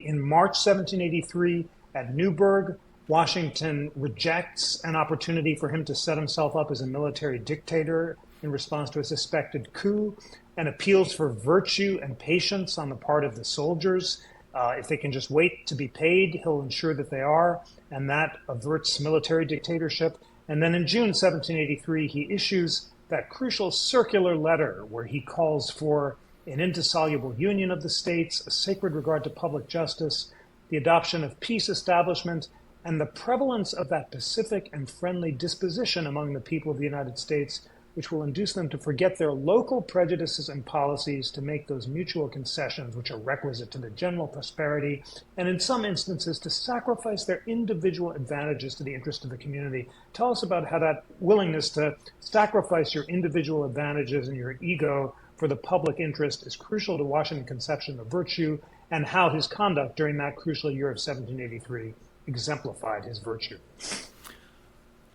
In March 1783, at Newburgh, Washington rejects an opportunity for him to set himself up as a military dictator in response to a suspected coup, and appeals for virtue and patience on the part of the soldiers. If they can just wait to be paid, he'll ensure that they are, and that averts military dictatorship. And then in June 1783, he issues that crucial circular letter where he calls for an indissoluble union of the states, a sacred regard to public justice, the adoption of peace establishment, and the prevalence of that pacific and friendly disposition among the people of the United States, which will induce them to forget their local prejudices and policies to make those mutual concessions which are requisite to the general prosperity, and in some instances to sacrifice their individual advantages to the interest of the community. Tell us about how that willingness to sacrifice your individual advantages and your ego for the public interest is crucial to Washington's conception of virtue, and how his conduct during that crucial year of 1783 exemplified his virtue.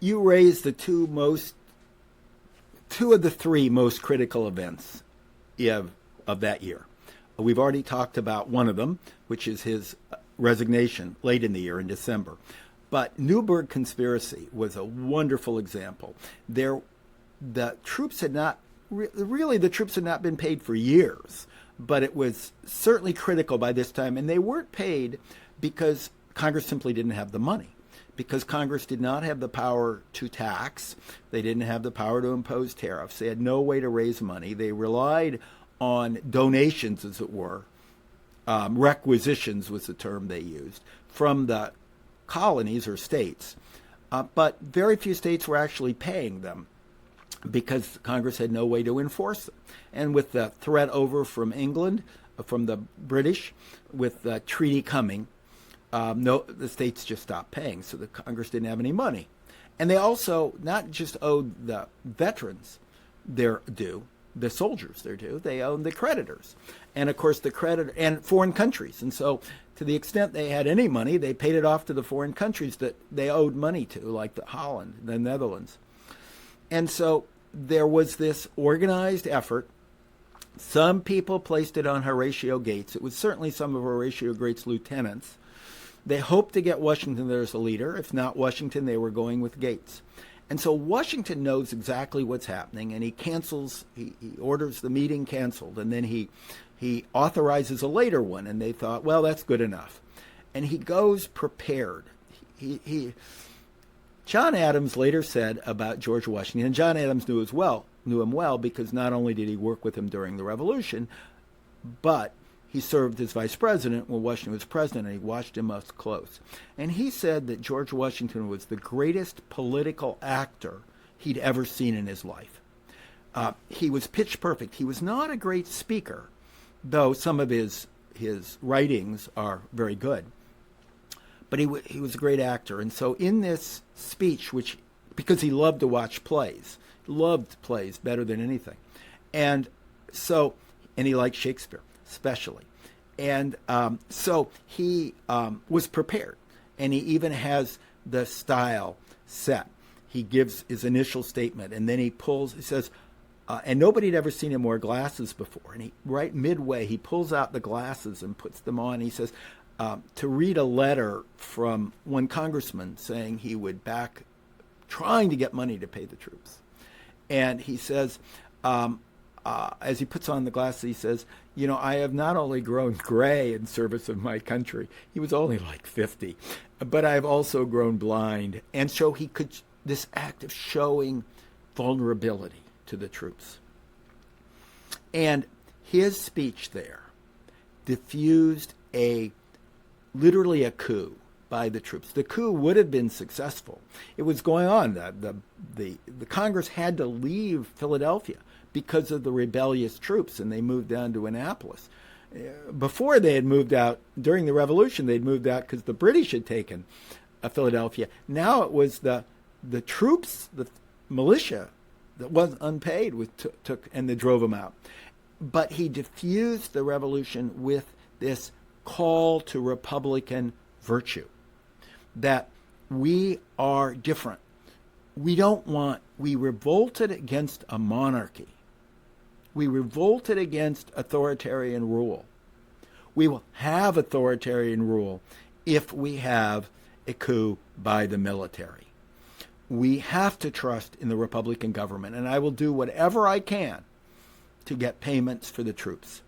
You raised the two of the three most critical events of that year. We've already talked about one of them, which is his resignation late in the year in December. But Newburgh conspiracy was a wonderful example. The troops had not been paid for years, but it was certainly critical by this time, and they weren't paid because Congress simply didn't have the money. Because Congress did not have the power to tax. They didn't have the power to impose tariffs. They had no way to raise money. They relied on donations, as it were. Requisitions was the term they used, from the colonies or states. But very few states were actually paying them because Congress had no way to enforce them. And with the threat over from England, from the British, with the treaty coming, the states just stopped paying, so the Congress didn't have any money. And they also not just owed the veterans their due, the soldiers their due, they owed the creditors. And of course and foreign countries. And so to the extent they had any money, they paid it off to the foreign countries that they owed money to, like Holland, the Netherlands. And so there was this organized effort. Some people placed it on Horatio Gates. It was certainly some of Horatio Gates' lieutenants. They hoped to get Washington there as a leader. If not Washington, they were going with Gates. And so Washington knows exactly what's happening, and he orders the meeting canceled, and then he authorizes a later one, and they thought, well, that's good enough. And he goes prepared. John Adams later said about George Washington, and John Adams knew him well because not only did he work with him during the Revolution, but he served as vice president when Washington was president, and he watched him up close. And he said that George Washington was the greatest political actor he'd ever seen in his life. He was pitch perfect. He was not a great speaker, though some of his writings are very good. But he was a great actor. And so in this speech, because he loved to watch plays, loved plays better than anything. And he liked Shakespeare especially. And so he was prepared, and he even has the style set. He gives his initial statement, and then he says, and nobody had ever seen him wear glasses before. And right midway, he pulls out the glasses and puts them on. He says, to read a letter from one congressman saying he would trying to get money to pay the troops. And he says, as he puts on the glasses, he says, I have not only grown gray in service of my country, he was only like 50, but I've also grown blind. And so this act of showing vulnerability to the troops. And his speech there diffused literally a coup by the troops. The coup would have been successful. It was going on. The Congress had to leave Philadelphia because of the rebellious troops, and they moved down to Annapolis. Before they had moved out, during the Revolution, they'd moved out because the British had taken Philadelphia. Now it was the troops, the militia that was unpaid, took and they drove them out. But he diffused the revolution with this call to Republican virtue, that we are different. We revolted against a monarchy. We revolted against authoritarian rule. We will have authoritarian rule if we have a coup by the military. We have to trust in the Republican government, and I will do whatever I can to get payments for the troops.